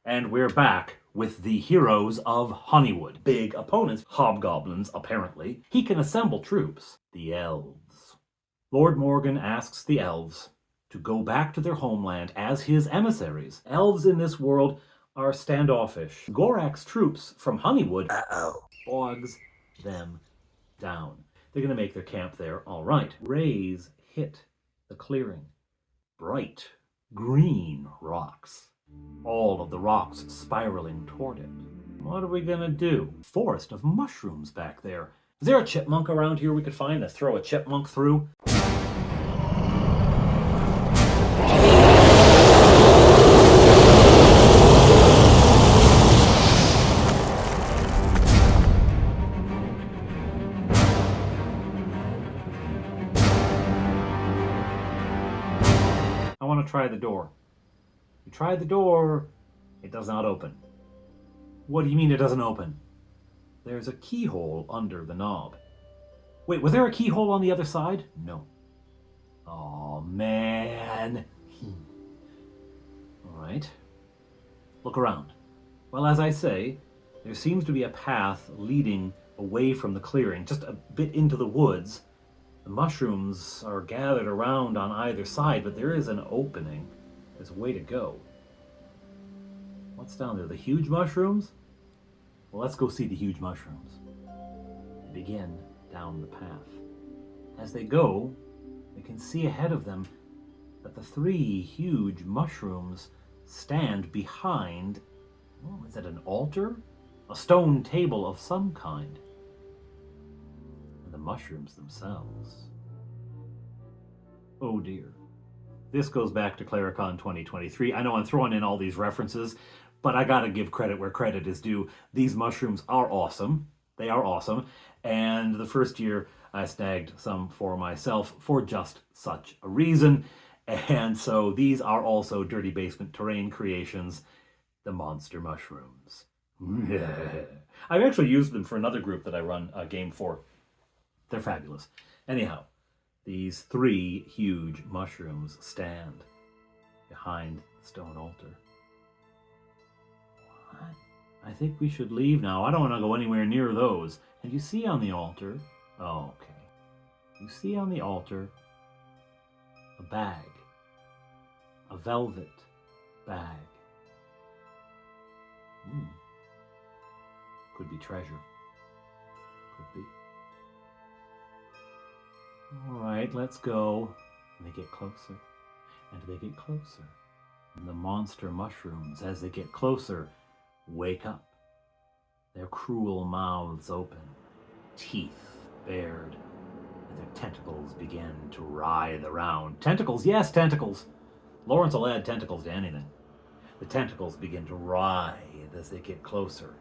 And we're back with the Heroes of Honeywood. Big opponents, hobgoblins, apparently. He can assemble troops. The elves. Lord Morgan asks the elves to go back to their homeland as his emissaries. Elves in this world are standoffish. Gorak's troops from Honeywood bogs them down. They're going to make their camp there, all right. Rays hit the clearing. Bright green rocks. All of the rocks spiraling toward it. What are we going to do? Forest of mushrooms back there. Is there a chipmunk around here we could find to throw a chipmunk through? I want to try the door. You try the door, it does not open. What do you mean it doesn't open? There's a keyhole under the knob. Wait, was there a keyhole on the other side? No. Oh, man. All right. Look around. Well, as I say, there seems to be a path leading away from the clearing, just a bit into the woods. The mushrooms are gathered around on either side, but there is an opening. There's a way to go. What's down there? The huge mushrooms? Well, let's go see the huge mushrooms. They begin down the path. As they go, they can see ahead of them that the three huge mushrooms stand behind, oh, is that an altar? A stone table of some kind. And the mushrooms themselves. Oh dear. This goes back to Claricon 2023. I know I'm throwing in all these references, but I gotta give credit where credit is due. These mushrooms are awesome. They are awesome. And the first year I snagged some for myself for just such a reason. And so these are also Dirty Basement Terrain creations, the monster mushrooms. I've actually used them for another group that I run a game for. They're fabulous. Anyhow. These three huge mushrooms stand behind the stone altar. What? I think we should leave now. I don't want to go anywhere near those. And you see on the altar, oh, okay. You see on the altar a bag, a velvet bag. Could be treasure. Could be. All right, let's go. And they get closer, and they get closer. And the monster mushrooms, as they get closer, wake up. Their cruel mouths open, teeth bared, and their tentacles begin to writhe around. Tentacles, yes, tentacles. Lawrence will add tentacles to anything. The tentacles begin to writhe as they get closer.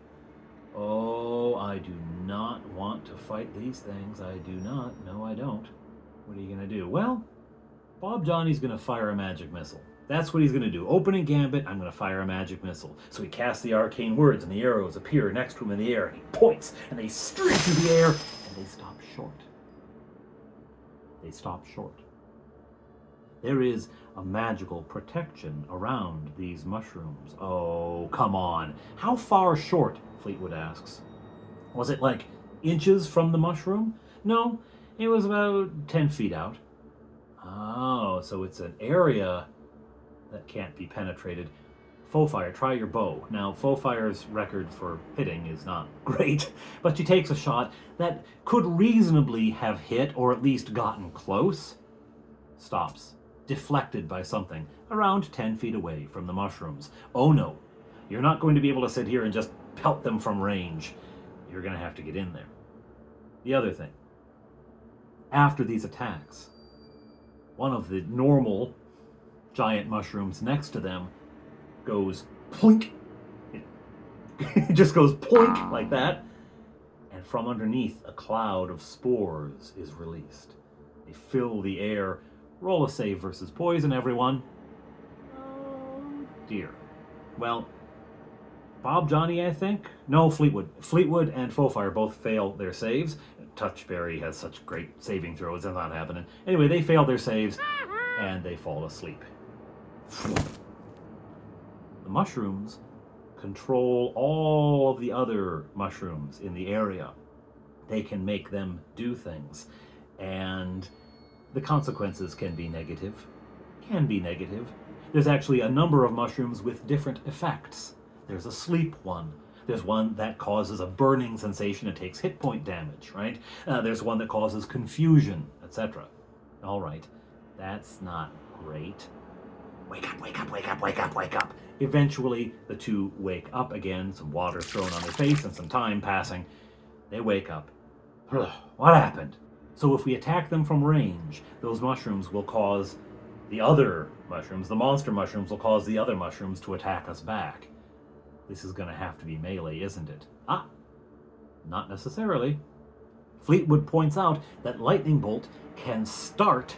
Oh, I do not want to fight these things. I do not. No, I don't. What are you going to do? Well, Bob Johnny's going to fire a magic missile. That's what he's going to do. Opening gambit, I'm going to fire a magic missile. So he casts the arcane words, and the arrows appear next to him in the air, and he points, and they streak through the air, and they stop short. They stop short. There is a magical protection around these mushrooms. Oh, come on. How far short, Fleetwood asks. Was it like inches from the mushroom? No, it was about 10 feet out. Oh, so it's an area that can't be penetrated. Faux fire, try your bow. Now, faux fire's record for hitting is not great, but she takes a shot that could reasonably have hit, or at least gotten close. Stops. Deflected by something around 10 feet away from the mushrooms. Oh no, you're not going to be able to sit here and just pelt them from range. You're going to have to get in there. The other thing, after these attacks, one of the normal giant mushrooms next to them goes plink. It just goes plink like that. And from underneath, a cloud of spores is released. They fill the air. Roll a save versus poison, everyone. Oh, dear. Well, Bob Johnny, I think? No, Fleetwood. Fleetwood and Faux Fire both fail their saves. Touchberry has such great saving throws, that's not happening. Anyway, they fail their saves, and they fall asleep. The mushrooms control all of the other mushrooms in the area. They can make them do things. And the consequences can be negative. There's actually a number of mushrooms with different effects. There's a sleep one. There's one that causes a burning sensation and takes hit point damage, right? There's one that causes confusion, etc. All right, that's not great. Wake up, wake up, wake up, wake up, wake up. Eventually, the two wake up again, some water thrown on their face and some time passing. They wake up. What happened? So if we attack them from range, those mushrooms will cause the other mushrooms, the monster mushrooms will cause the other mushrooms to attack us back. This is going to have to be melee, isn't it? Not necessarily. Fleetwood points out that Lightning Bolt can start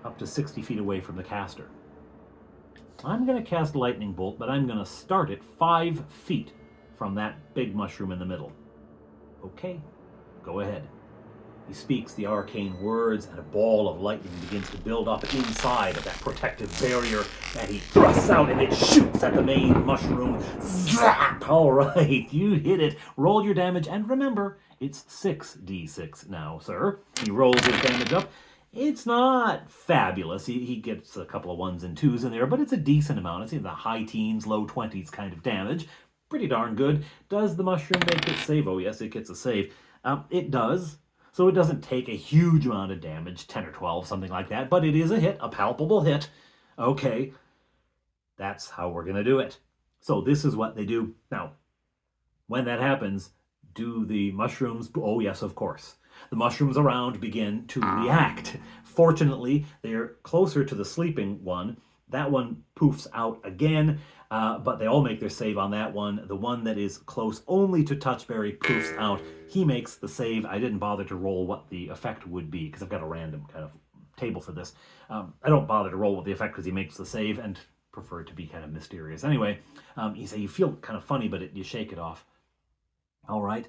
up to 60 feet away from the caster. I'm going to cast Lightning Bolt, but I'm going to start it 5 feet from that big mushroom in the middle. Okay, go ahead. He speaks the arcane words, and a ball of lightning begins to build up inside of that protective barrier, and he thrusts out, and it shoots at the main mushroom. Zap! All right, you hit it. Roll your damage, and remember, it's 6d6 now, sir. He rolls his damage up. It's not fabulous. He gets a couple of 1s and 2s in there, but it's a decent amount. It's in the high teens, low 20s kind of damage. Pretty darn good. Does the mushroom make it save? Oh, yes, it gets a save. It does. So it doesn't take a huge amount of damage, 10 or 12, something like that, but it is a hit, a palpable hit. Okay, that's how we're going to do it. So this is what they do. Now, when that happens, do the mushrooms... Oh, yes, of course. The mushrooms around begin to react. Fortunately, they're closer to the sleeping one. That one poofs out again, but they all make their save on that one. The one that is close only to Touchberry poofs out. He makes the save. I didn't bother to roll what the effect would be, because I've got a random kind of table for this. I don't bother to roll what the effect because he makes the save, and prefer it to be kind of mysterious. Anyway, you say you feel kind of funny, but you shake it off. All right.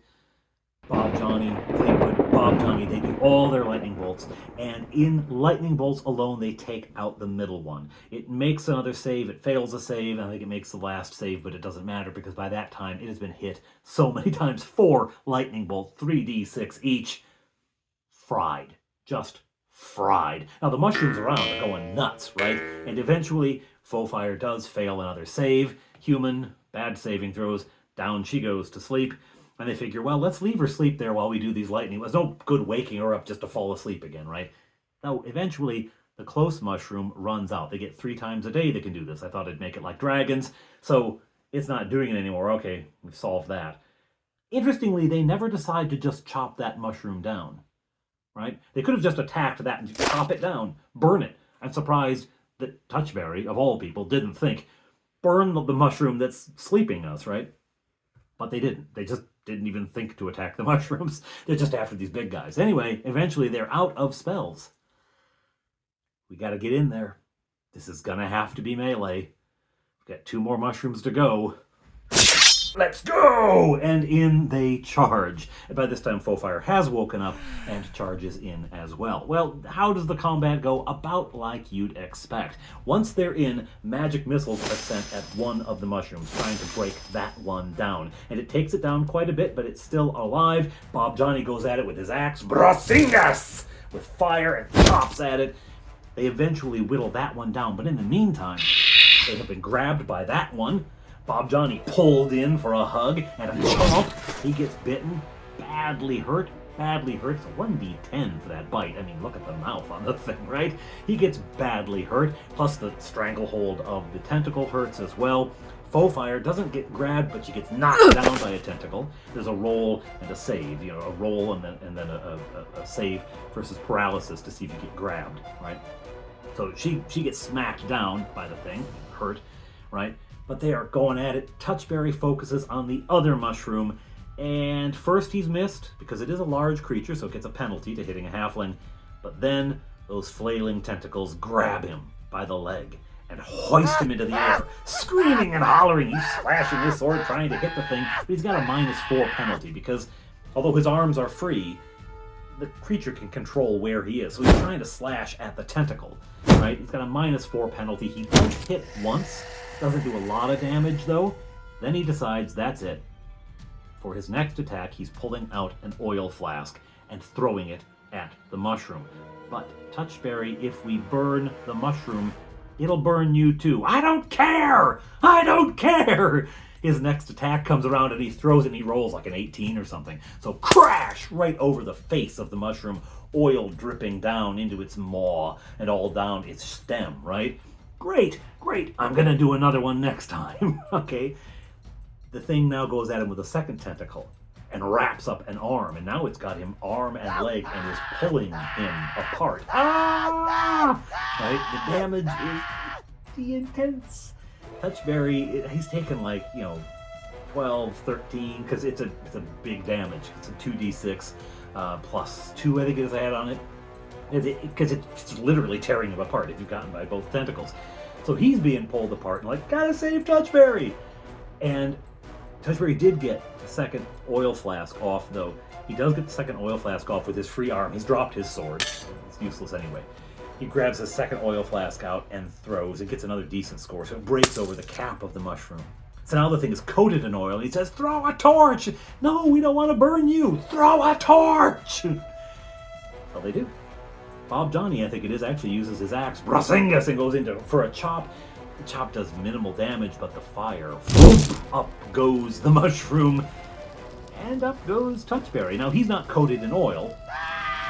Bob, Johnny, Fleetwood, Bob, Johnny, they do all their lightning bolts, and in lightning bolts alone, they take out the middle one. It makes another save, it fails a save, and I think it makes the last save, but it doesn't matter because by that time, it has been hit so many times. 4 lightning bolts, 3d6 each. Fried. Just fried. Now, the mushrooms around are going nuts, right? And eventually, Fire does fail another save. Human, bad saving throws, down she goes to sleep. And they figure, well, let's leave her sleep there while we do these lightning. There's no good waking her up just to fall asleep again, right? Now, eventually, the close mushroom runs out. They get 3 times a day they can do this. I thought I'd make it like dragons. So it's not doing it anymore. Okay, we've solved that. Interestingly, they never decide to just chop that mushroom down, right? They could have just attacked that and chop it down, burn it. I'm surprised that Touchberry, of all people, didn't think, burn the mushroom that's sleeping us, right? But they didn't. They just didn't even think to attack the mushrooms. They're just after these big guys. Anyway, eventually they're out of spells. We got to get in there. This is going to have to be melee. We've got 2 more mushrooms to go. Let's go! And in they charge. And by this time, Fire has woken up and charges in as well. Well, how does the combat go? About like you'd expect. Once they're in, magic missiles are sent at one of the mushrooms, trying to break that one down. And it takes it down quite a bit, but it's still alive. Bob Johnny goes at it with his axe, Brasingas, with fire, and chops at it. They eventually whittle that one down, but in the meantime, they have been grabbed by that one. Bob Johnny pulled in for a hug and a chomp. He gets bitten, badly hurt. It's a 1d10 for that bite. I mean, look at the mouth on the thing, right? He gets badly hurt, plus the stranglehold of the tentacle hurts as well. Fire doesn't get grabbed, but she gets knocked down by a tentacle. There's a roll and a save, a roll and then a save versus paralysis to see if you get grabbed, right? So she gets smacked down by the thing, hurt, right? But they are going at it. Touchberry focuses on the other mushroom, and first he's missed, because it is a large creature, so it gets a penalty to hitting a halfling. But then those flailing tentacles grab him by the leg and hoist him into the air, screaming and hollering. He's slashing his sword, trying to hit the thing, but he's got a -4 penalty, because although his arms are free, the creature can control where he is. So he's trying to slash at the tentacle, right? He's got a -4 penalty. He does hit once. Doesn't do a lot of damage, though. Then he decides that's it. For his next attack, he's pulling out an oil flask and throwing it at the mushroom. But, Touchberry, if we burn the mushroom, it'll burn you too. I don't care! I don't care! His next attack comes around and he throws it and he rolls like an 18 or something. So crash! Right over the face of the mushroom, oil dripping down into its maw and all down its stem, right? Great, great. I'm gonna do another one next time, okay? The thing now goes at him with a second tentacle and wraps up an arm, and now it's got him arm and leg and is pulling him apart. Ah! Right? The damage is pretty intense. Touchberry, he's taken like, 12, 13, because it's a big damage. It's a 2d6 plus 2, I think it is I had on it. Because it's literally tearing him apart if you've gotten by both tentacles. So he's being pulled apart and like, gotta save Touchberry! And Touchberry did get the second oil flask off, though. He does get the second oil flask off with his free arm. He's dropped his sword. It's useless anyway. He grabs his second oil flask out and throws. It gets another decent score, so it breaks over the cap of the mushroom. So now the thing is coated in oil, and he says, throw a torch! No, we don't want to burn you! Throw a torch! Well, they do. Bob Johnny, I think it is, actually uses his axe, Brasingus, and goes into for a chop. The chop does minimal damage, but the fire, whoop, up goes the mushroom, and up goes Touchberry. Now, he's not coated in oil,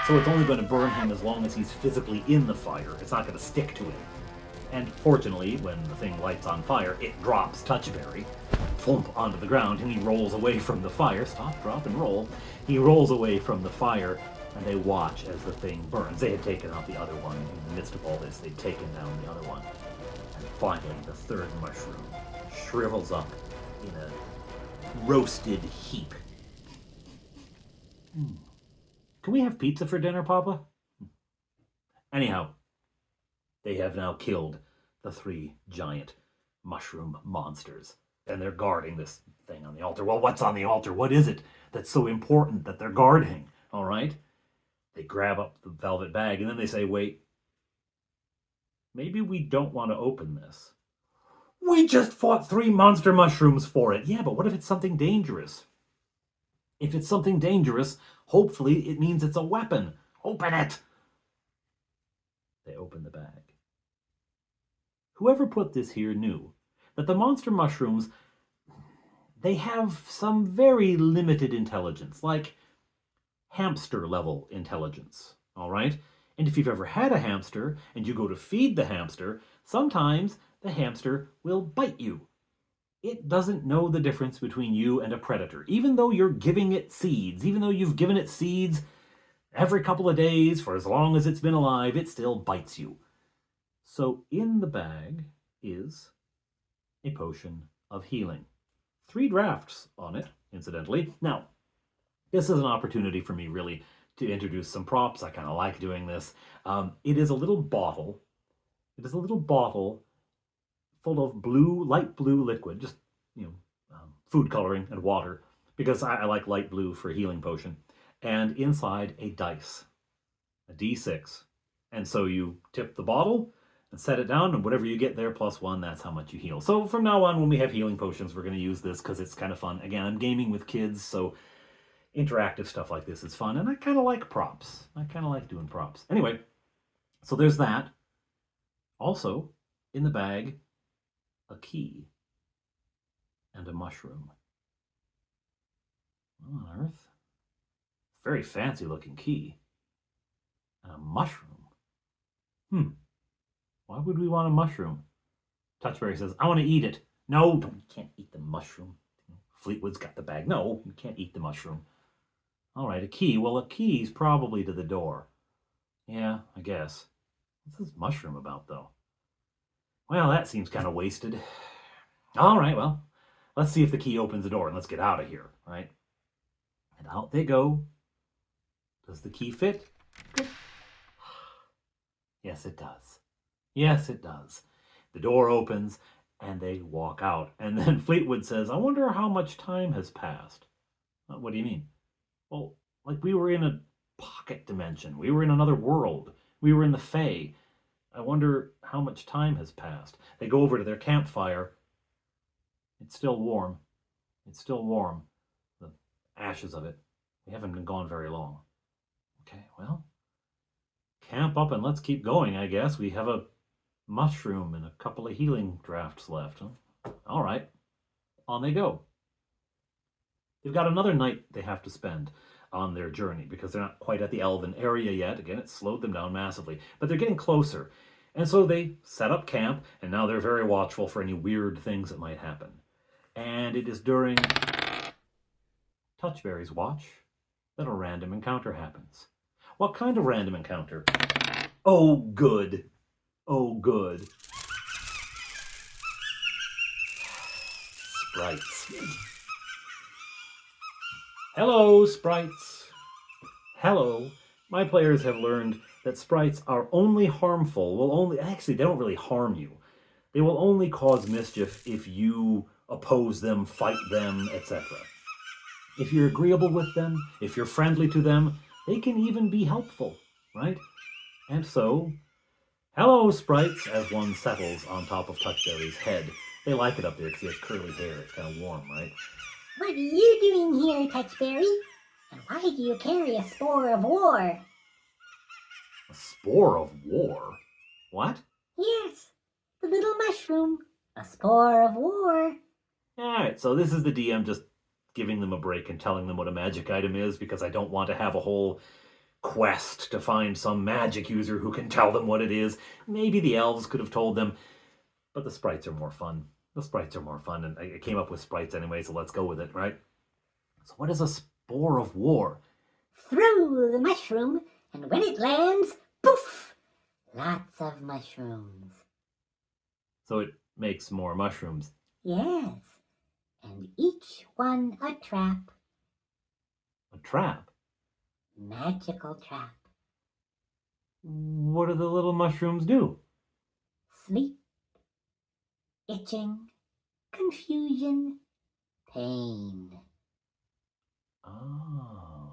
so it's only going to burn him as long as he's physically in the fire. It's not going to stick to him. And fortunately, when the thing lights on fire, it drops Touchberry, thump, onto the ground, and he rolls away from the fire. Stop, drop, and roll. He rolls away from the fire, and they watch as the thing burns. They had taken out the other one. In the midst of all this, they'd taken down the other one. And finally, the third mushroom shrivels up in a roasted heap. Can we have pizza for dinner, Papa? Anyhow, they have now killed the 3 giant mushroom monsters. And they're guarding this thing on the altar. Well, what's on the altar? What is it that's so important that they're guarding? All right? They grab up the velvet bag, and then they say, wait, maybe we don't want to open this. We just fought 3 monster mushrooms for it. Yeah, but what if it's something dangerous? If it's something dangerous, hopefully it means it's a weapon. Open it! They open the bag. Whoever put this here knew that the monster mushrooms, they have some very limited intelligence, like hamster-level intelligence, all right? And if you've ever had a hamster and you go to feed the hamster, sometimes the hamster will bite you. It doesn't know the difference between you and a predator. Even though you're giving it seeds, even though you've given it seeds every couple of days for as long as it's been alive, it still bites you. So in the bag is a potion of healing. 3 drafts on it, incidentally. Now, this is an opportunity for me, really, to introduce some props. I kind of like doing this. It is a little bottle. It is a little bottle full of blue, light blue liquid, just, food coloring and water, because I like light blue for a healing potion. And inside a dice, a d6. And so you tip the bottle and set it down, and whatever you get there plus 1, that's how much you heal. So from now on, when we have healing potions, we're going to use this because it's kind of fun. Again, I'm gaming with kids, so interactive stuff like this is fun, and I kind of like props. I kind of like doing props. Anyway, so there's that. Also, in the bag, a key and a mushroom. What on earth? Very fancy looking key. And a mushroom. Why would we want a mushroom? Touchberry says, I want to eat it. No, you can't eat the mushroom. Fleetwood's got the bag. No, you can't eat the mushroom. All right, a key. Well, a key's probably to the door. Yeah, I guess. What's this mushroom about, though? Well, that seems kind of wasted. All right, well, let's see if the key opens the door, and let's get out of here, right? And out they go. Does the key fit? Good. Yes, it does. Yes, it does. The door opens, and they walk out. And then Fleetwood says, I wonder how much time has passed. What do you mean? Well, like we were in a pocket dimension. We were in another world. We were in the Fae. I wonder how much time has passed. They go over to their campfire. It's still warm. It's still warm. The ashes of it. We haven't been gone very long. Okay, well, camp up and let's keep going, I guess. We have a mushroom and a couple of healing drafts left. Huh? All right, on they go. They've got another night they have to spend on their journey because they're not quite at the elven area yet. Again, it slowed them down massively, but they're getting closer. And so they set up camp, and now they're very watchful for any weird things that might happen. And it is during Touchberry's watch that a random encounter happens. What kind of random encounter? Oh, good. Oh, good. Sprites. Hello, sprites. Hello. My players have learned that sprites are only harmful, actually, they don't really harm you. They will only cause mischief if you oppose them, fight them, etc. If you're agreeable with them, if you're friendly to them, they can even be helpful, right? And so, hello, sprites, as one settles on top of Touchberry's head. They like it up there because he has curly hair. It's kind of warm, right? What are you doing here, Touchberry? And why do you carry a spore of war? A spore of war? What? Yes, the little mushroom. A spore of war. Alright, so this is the DM just giving them a break and telling them what a magic item is because I don't want to have a whole quest to find some magic user who can tell them what it is. Maybe the elves could have told them, but the sprites are more fun. The sprites are more fun, and I came up with sprites anyway, so let's go with it, right? So what is a spore of war? Throw the mushroom, and when it lands, poof! Lots of mushrooms. So it makes more mushrooms. Yes, and each one a trap. A trap? Magical trap. What do the little mushrooms do? Sleep. Itching. Confusion. Pain. Oh.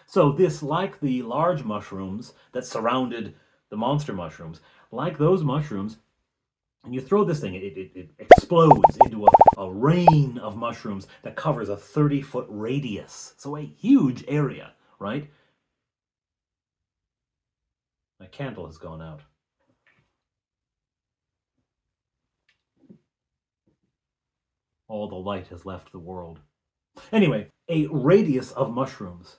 So this, like the large mushrooms that surrounded the monster mushrooms, like those mushrooms, and you throw this thing, it explodes into a rain of mushrooms that covers a 30-foot radius. So a huge area, right? My candle has gone out. All the light has left the world. Anyway, a radius of mushrooms,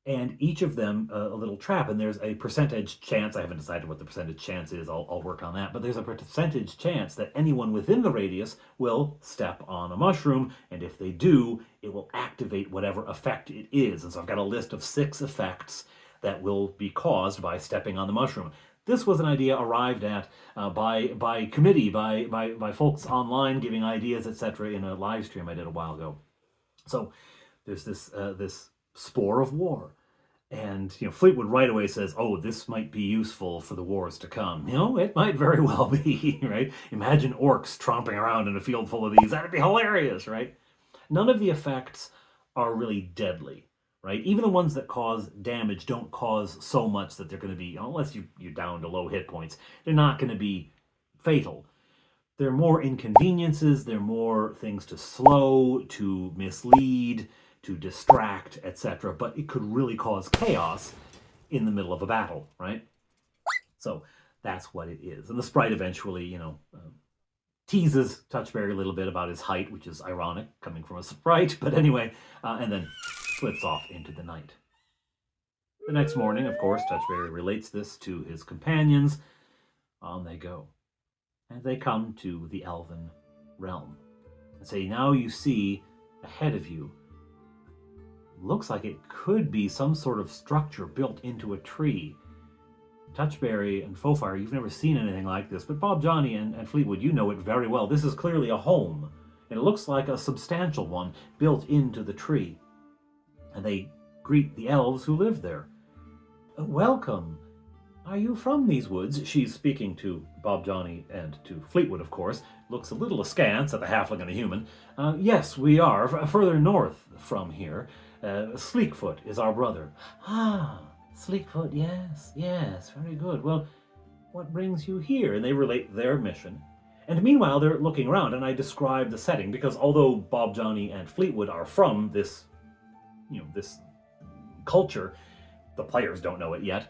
and each of them a little trap, and there's a percentage chance, I haven't decided what the percentage chance is, I'll work on that, but there's a percentage chance that anyone within the radius will step on a mushroom, and if they do, it will activate whatever effect it is. And so I've got a list of 6 effects that will be caused by stepping on the mushroom. This was an idea arrived at by committee, by folks online giving ideas, etc. in a live stream I did a while ago. So there's this spore of war, and Fleetwood right away says, "Oh, this might be useful for the wars to come." It might very well be, right? Imagine orcs tromping around in a field full of these. That'd be hilarious, right? None of the effects are really deadly, right? Even the ones that cause damage don't cause so much that they're going to be, unless you're down to low hit points, they're not going to be fatal. They're more inconveniences, they're more things to slow, to mislead, to distract, etc. But it could really cause chaos in the middle of a battle, right? So that's what it is. And the sprite eventually, teases Touchberry a little bit about his height, which is ironic coming from a sprite, but anyway, and then slips off into the night. The next morning, of course, Touchberry relates this to his companions. On they go. And they come to the elven realm and say, now you see ahead of you, looks like it could be some sort of structure built into a tree. Touchberry and Fofire, you've never seen anything like this, but Bob, Johnny, and Fleetwood, you know it very well. This is clearly a home, and it looks like a substantial one built into the tree. And they greet the elves who live there. Welcome. Are you from these woods? She's speaking to Bob, Johnny, and to Fleetwood, of course. Looks a little askance at the halfling and a human. Yes, we are. Further north from here. Sleekfoot is our brother. Ah, Sleekfoot, yes, very good. Well, what brings you here? And they relate their mission. And meanwhile, they're looking around, and I describe the setting, because although Bob, Johnny, and Fleetwood are from this, this culture, the players don't know it yet.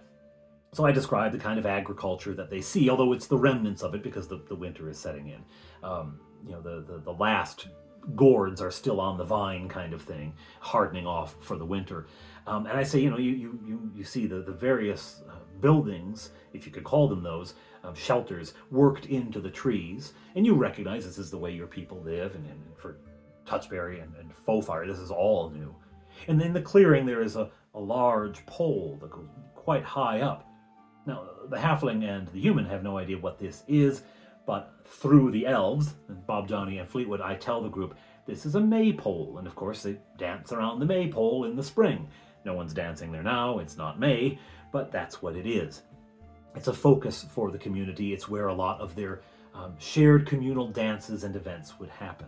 So I describe the kind of agriculture that they see, although it's the remnants of it, because the winter is setting in. The last gourds are still on the vine, kind of thing, hardening off for the winter. And I say, you see the various buildings, if you could call them those, shelters worked into the trees, and you recognize this is the way your people live, and for Touchberry and Fofire, this is all new. And in the clearing, there is a large pole that goes quite high up. Now, the halfling and the human have no idea what this is, but through the elves, and Bob, Johnny, and Fleetwood, I tell the group, this is a maypole, and of course they dance around the maypole in the spring. No one's dancing there now, it's not May, but that's what it is. It's a focus for the community. It's where a lot of their shared communal dances and events would happen.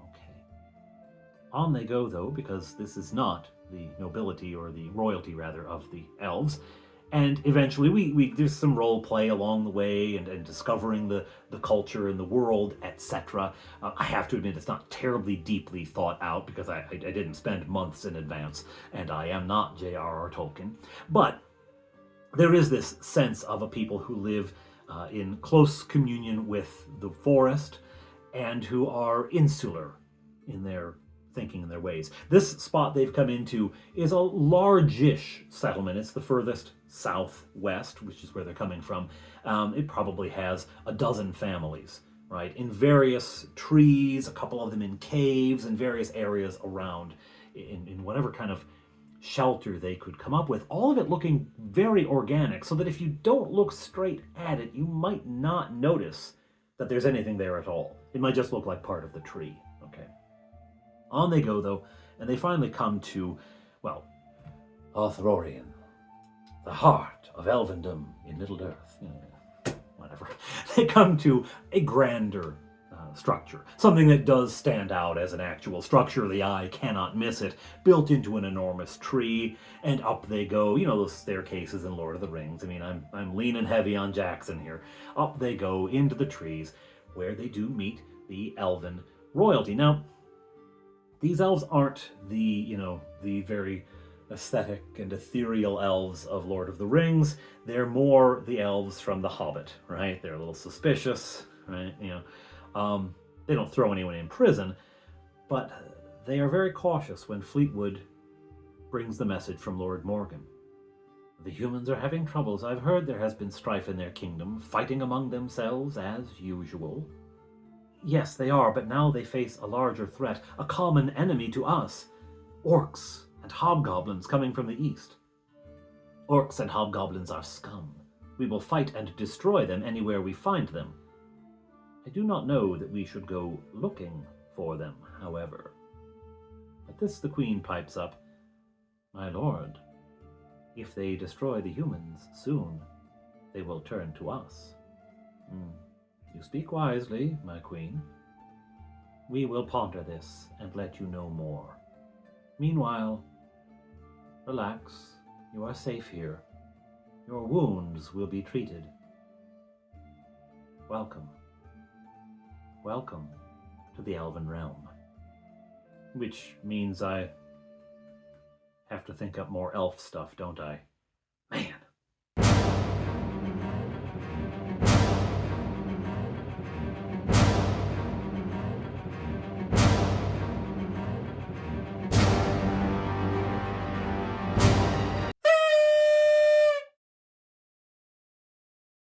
Okay. On they go, though, because this is not the nobility, or the royalty, rather, of the elves. And eventually we there's some role play along the way, and discovering the culture and the world, etc. I have to admit, it's not terribly deeply thought out, because I didn't spend months in advance, and I am not J.R.R. Tolkien. But there is this sense of a people who live in close communion with the forest, and who are insular in their thinking and their ways. This spot they've come into is a large-ish settlement. It's the furthest southwest, which is where they're coming from. It probably has a dozen families, right? In various trees, a couple of them in caves, and various areas around in whatever kind of shelter they could come up with. All of it looking very organic, so that if you don't look straight at it, you might not notice that there's anything there at all. It might just look like part of the tree, okay? On they go, though, and they finally come to, well, Arthurian, the heart of elvendom in Middle-earth. Whatever. They come to a grander structure, something that does stand out as an actual structure. The eye cannot miss it, built into an enormous tree, and up they go. Those staircases in Lord of the Rings. I mean, I'm leaning heavy on Jackson here. Up they go into the trees, where they do meet the elven royalty. Now, these elves aren't the very aesthetic and ethereal elves of Lord of the Rings. They're more the elves from The Hobbit, right? They're a little suspicious, right? They don't throw anyone in prison, but they are very cautious when Fleetwood brings the message from Lord Morgan. The humans are having troubles. I've heard there has been strife in their kingdom, fighting among themselves as usual. Yes, they are, but now they face a larger threat, a common enemy to us. Orcs and hobgoblins coming from the east. Orcs and hobgoblins are scum. We will fight and destroy them anywhere we find them. I do not know that we should go looking for them, however. At this the queen pipes up, My lord, if they destroy the humans soon, they will turn to us. You speak wisely, my queen. We will ponder this and let you know more. Meanwhile, relax. You are safe here. Your wounds will be treated. Welcome. Welcome to the Elven Realm. Which means I have to think up more elf stuff, don't I?